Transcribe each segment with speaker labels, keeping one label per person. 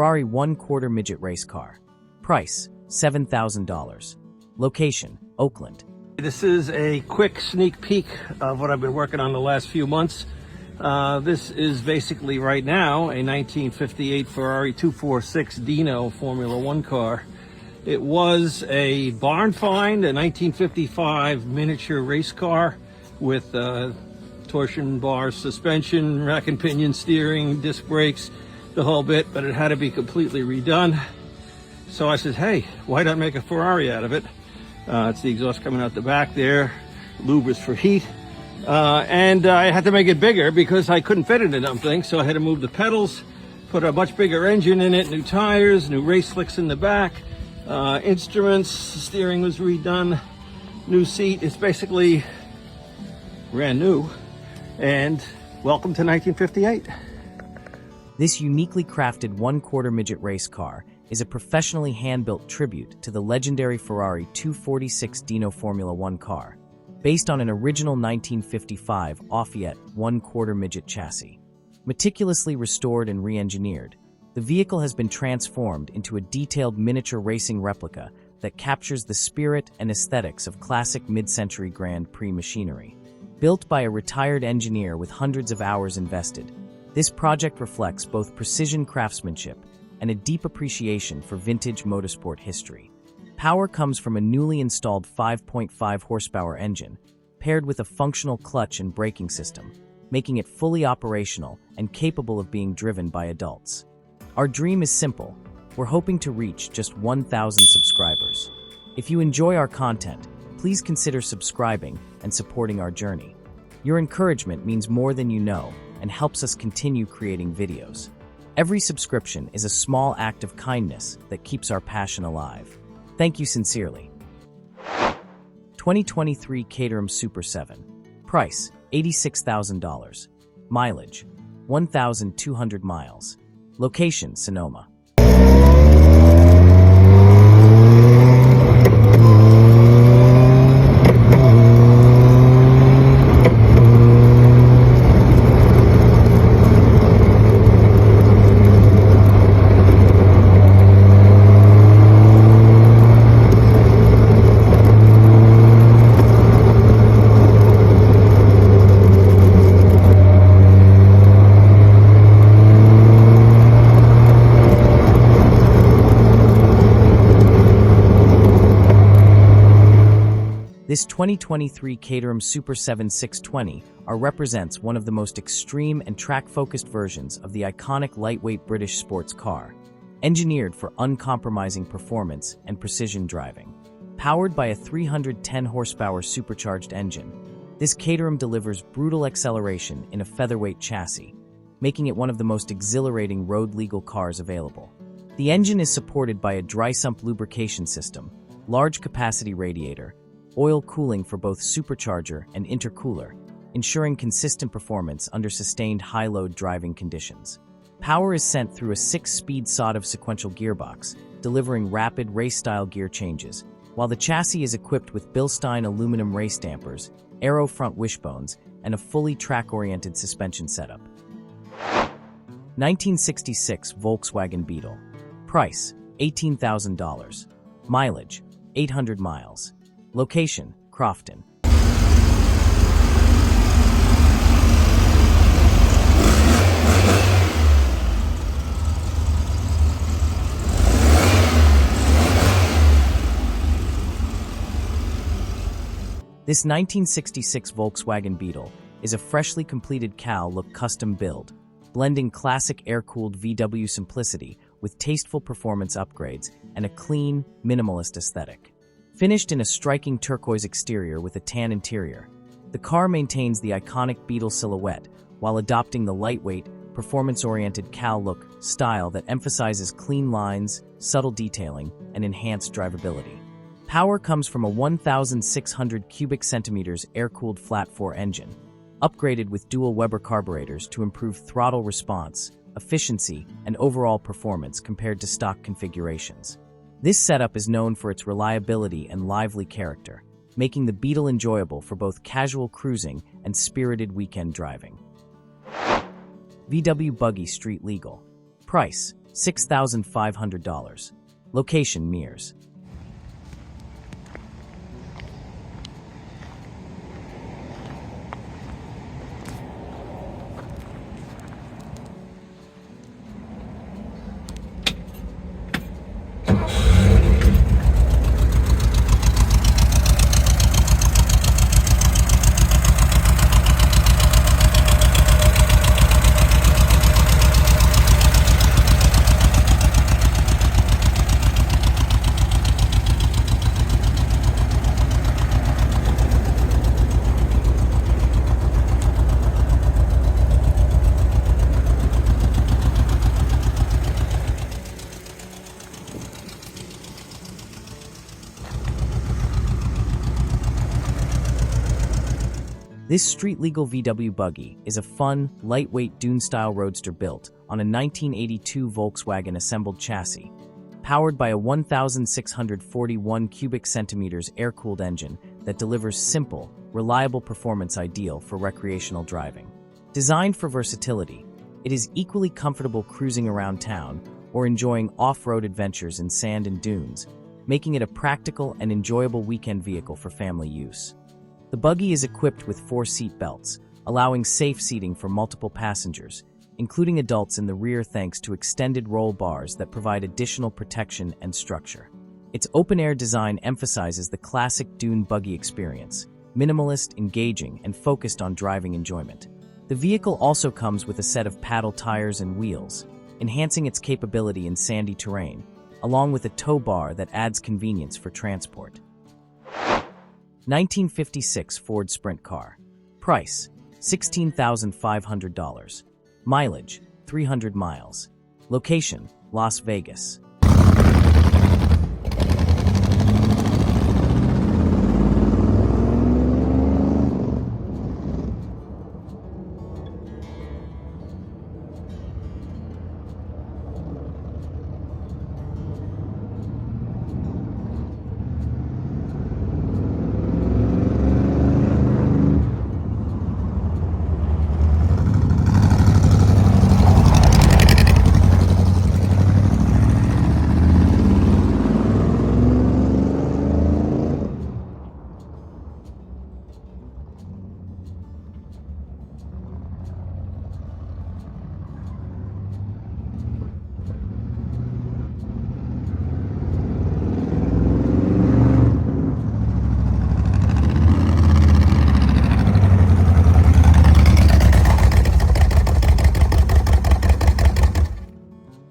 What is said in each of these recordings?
Speaker 1: Ferrari 1/4 midget race car. Price, $7,000. Location, Oakland.
Speaker 2: This is a quick sneak peek of what I've been working on the last few months. This is basically right now a 1958 Ferrari 246 Dino Formula One car. It was a barn find, a 1955 miniature race car with torsion bar suspension, rack and pinion steering, disc brakes, the whole bit, but it had to be completely redone. So I said, hey, why not make a Ferrari out of it? It's the exhaust coming out the back there, louvers for heat. And I had to make it bigger because I couldn't fit it in dumb thing, so I had to move the pedals, put a much bigger engine in it, new tires, new race slicks in the back, instruments, steering was redone, new seat. It's basically brand new, and welcome to 1958.
Speaker 1: This uniquely crafted 1/4 midget race car is a professionally hand-built tribute to the legendary Ferrari 246 Dino Formula One car, based on an original 1955 Lafayette 1/4 midget chassis. Meticulously restored and re-engineered, the vehicle has been transformed into a detailed miniature racing replica that captures the spirit and aesthetics of classic mid-century Grand Prix machinery. Built by a retired engineer with hundreds of hours invested, this project reflects both precision craftsmanship and a deep appreciation for vintage motorsport history. Power comes from a newly installed 5.5 horsepower engine, paired with a functional clutch and braking system, making it fully operational and capable of being driven by adults. Our dream is simple. We're hoping to reach just 1,000 subscribers. If you enjoy our content, please consider subscribing and supporting our journey. Your encouragement means more than you know and helps us continue creating videos. Every subscription is a small act of kindness that keeps our passion alive. Thank you sincerely. 2023 Caterham Super 7. Price, $86,000. Mileage, 1,200 miles. Location, Sonoma. This 2023 Caterham Super 7 620 represents one of the most extreme and track-focused versions of the iconic lightweight British sports car, engineered for uncompromising performance and precision driving. Powered by a 310 horsepower supercharged engine, this Caterham delivers brutal acceleration in a featherweight chassis, making it one of the most exhilarating road-legal cars available. The engine is supported by a dry sump lubrication system, large capacity radiator, oil cooling for both supercharger and intercooler, ensuring consistent performance under sustained high-load driving conditions. Power is sent through a 6-speed Sautiv sequential gearbox, delivering rapid race-style gear changes, while the chassis is equipped with Bilstein aluminum race dampers, aero front wishbones, and a fully track-oriented suspension setup. 1966 Volkswagen Beetle. Price, $18,000. Mileage, 800 miles. Location, Crofton. This 1966 Volkswagen Beetle is a freshly completed cowl-look custom build, blending classic air-cooled VW simplicity with tasteful performance upgrades and a clean, minimalist aesthetic. Finished in a striking turquoise exterior with a tan interior, the car maintains the iconic Beetle silhouette while adopting the lightweight, performance-oriented cowl-look style that emphasizes clean lines, subtle detailing, and enhanced drivability. Power comes from a 1,600 cubic centimeters air-cooled flat-4 engine, upgraded with dual Weber carburetors to improve throttle response, efficiency, and overall performance compared to stock configurations. This setup is known for its reliability and lively character, making the Beetle enjoyable for both casual cruising and spirited weekend driving. VW Buggy Street Legal. Price, $6,500. Location: Mears. This street-legal VW Buggy is a fun, lightweight dune-style roadster built on a 1982 Volkswagen assembled chassis, powered by a 1,641 cubic centimeters air-cooled engine that delivers simple, reliable performance ideal for recreational driving. Designed for versatility, it is equally comfortable cruising around town or enjoying off-road adventures in sand and dunes, making it a practical and enjoyable weekend vehicle for family use. The Buggy is equipped with 4 seat belts, allowing safe seating for multiple passengers, including adults in the rear thanks to extended roll bars that provide additional protection and structure. Its open-air design emphasizes the classic dune buggy experience, minimalist, engaging, and focused on driving enjoyment. The vehicle also comes with a set of paddle tires and wheels, enhancing its capability in sandy terrain, along with a tow bar that adds convenience for transport. 1956 Ford Sprint car. Price: $16,500. Mileage: 300 miles. Location: Las Vegas.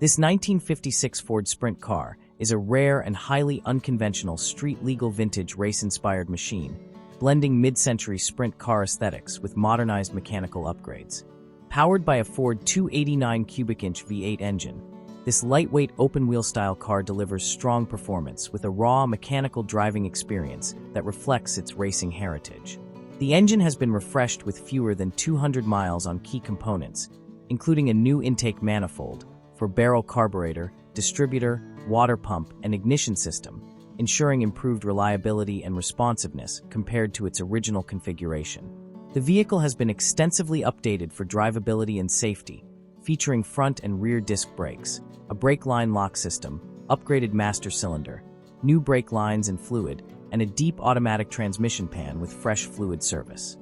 Speaker 1: This 1956 Ford Sprint car is a rare and highly unconventional street-legal vintage race-inspired machine, blending mid-century sprint car aesthetics with modernized mechanical upgrades. Powered by a Ford 289 cubic-inch V8 engine, this lightweight open-wheel style car delivers strong performance with a raw mechanical driving experience that reflects its racing heritage. The engine has been refreshed with fewer than 200 miles on key components, including a new intake manifold for barrel carburetor, distributor, water pump, and ignition system, ensuring improved reliability and responsiveness compared to its original configuration. The vehicle has been extensively updated for drivability and safety, featuring front and rear disc brakes, a brake line lock system, upgraded master cylinder, new brake lines and fluid, and a deep automatic transmission pan with fresh fluid service.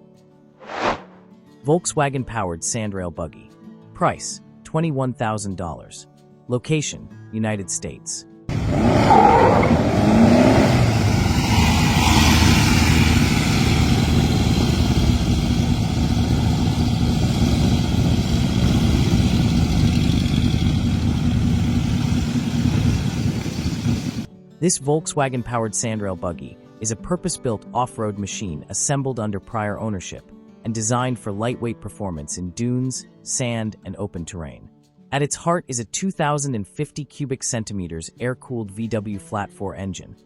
Speaker 1: Volkswagen-Powered sandrail buggy. Price: $21,000. Location: United States. This Volkswagen-powered sandrail buggy is a purpose-built off-road machine assembled under prior ownership and designed for lightweight performance in dunes, sand, and open terrain. At its heart is a 2,050 cubic centimeters air-cooled VW flat-4 engine,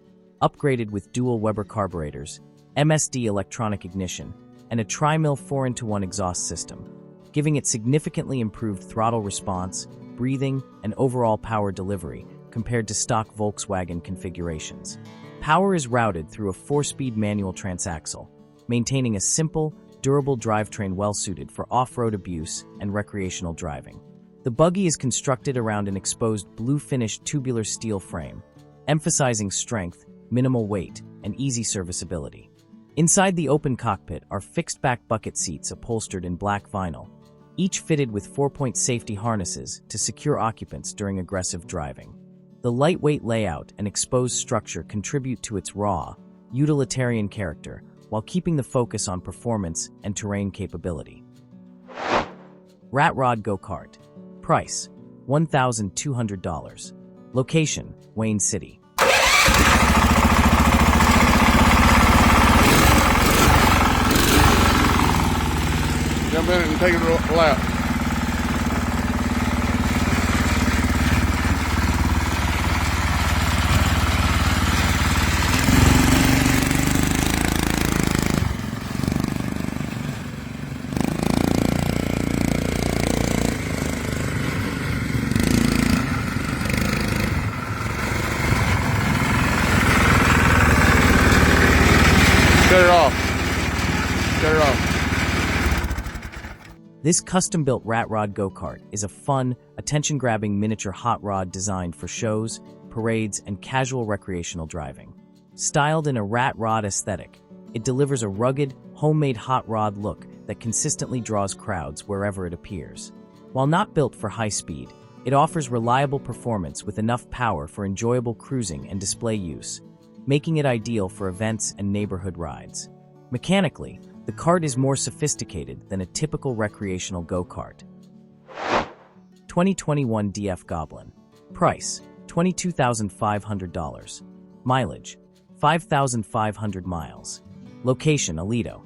Speaker 1: upgraded with dual Weber carburetors, MSD electronic ignition, and a tri-mill 4x1 exhaust system, giving it significantly improved throttle response, breathing, and overall power delivery compared to stock Volkswagen configurations. Power is routed through a 4-speed manual transaxle, maintaining a simple, durable drivetrain well-suited for off-road abuse and recreational driving. The Buggy is constructed around an exposed blue-finished tubular steel frame, emphasizing strength, minimal weight, and easy serviceability. Inside the open cockpit are fixed-back bucket seats upholstered in black vinyl, each fitted with 4-point safety harnesses to secure occupants during aggressive driving. The lightweight layout and exposed structure contribute to its raw, utilitarian character while keeping the focus on performance and terrain capability. Rod Go-Kart. Price: $1,200. Location: Wayne City.
Speaker 3: Jump in it and take it a lap. Shut it off. Shut it off.
Speaker 1: This custom-built Rod Go-Kart is a fun, attention-grabbing miniature hot rod designed for shows, parades, and casual recreational driving. Styled in a rat rod aesthetic, it delivers a rugged, homemade hot rod look that consistently draws crowds wherever it appears. While not built for high speed, it offers reliable performance with enough power for enjoyable cruising and display use, making it ideal for events and neighborhood rides. Mechanically, the kart is more sophisticated than a typical recreational go-kart. 2021 DF Goblin. Price: $22,500. Mileage: 5,500 miles. Location: Aledo.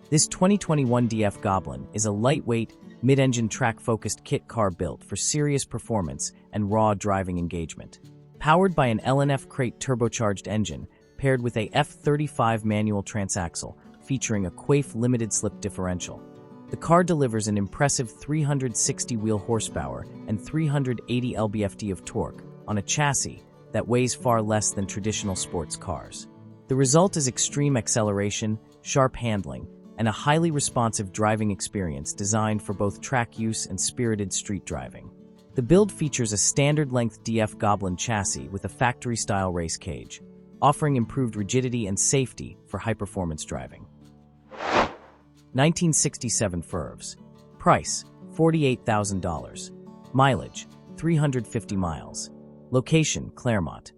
Speaker 1: This 2021 DF Goblin is a lightweight, mid-engine track-focused kit car built for serious performance and raw driving engagement. Powered by an LNF crate turbocharged engine paired with a F35 manual transaxle featuring a Quaife limited slip differential, the car delivers an impressive 360 wheel horsepower and 380 lb-ft of torque on a chassis that weighs far less than traditional sports cars. The result is extreme acceleration, sharp handling, and a highly responsive driving experience designed for both track use and spirited street driving. The build features a standard-length DF Goblin chassis with a factory-style race cage, offering improved rigidity and safety for high-performance driving. 1967 Ferves. Price: $48,000. Mileage: 350 miles. Location: Claremont.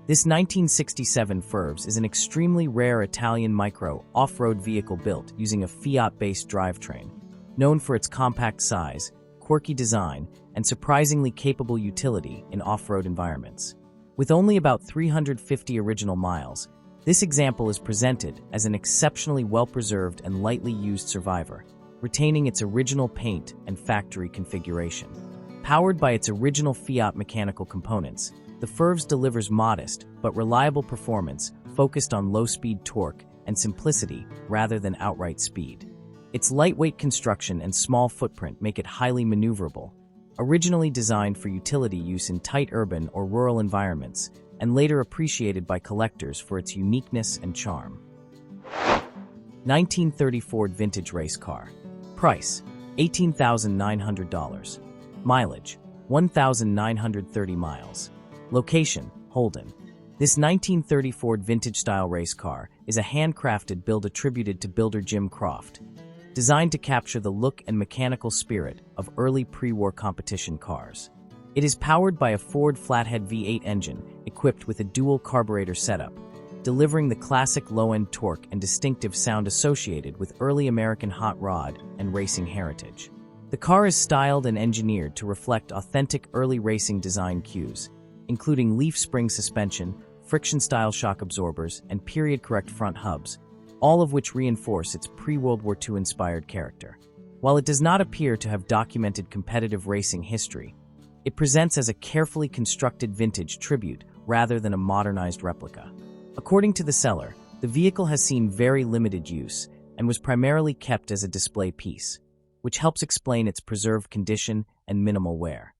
Speaker 1: This 1967 Ferves is an extremely rare Italian micro off-road vehicle built using a Fiat-based drivetrain. Known for its compact size, quirky design, and surprisingly capable utility in off-road environments. With only about 350 original miles, this example is presented as an exceptionally well-preserved and lightly used survivor, retaining its original paint and factory configuration. Powered by its original Fiat mechanical components, the Ferves delivers modest but reliable performance focused on low-speed torque and simplicity rather than outright speed. Its lightweight construction and small footprint make it highly maneuverable. Originally designed for utility use in tight urban or rural environments, and later appreciated by collectors for its uniqueness and charm. 1930 Ford Vintage Race Car. Price: $18,900. Mileage: 1,930 miles. Location: Holden. This 1930 Ford vintage-style race car is a handcrafted build attributed to builder Jim Croft. designed to capture the look and mechanical spirit of early pre-war competition cars. It is powered by a Ford flathead V8 engine equipped with a dual carburetor setup, delivering the classic low-end torque and distinctive sound associated with early American hot rod and racing heritage. The car is styled and engineered to reflect authentic early racing design cues, including leaf spring suspension, friction-style shock absorbers, and period-correct front hubs, all of which reinforce its pre-World War II inspired character. While it does not appear to have documented competitive racing history, it presents as a carefully constructed vintage tribute rather than a modernized replica. According to the seller, the vehicle has seen very limited use and was primarily kept as a display piece, which helps explain its preserved condition and minimal wear.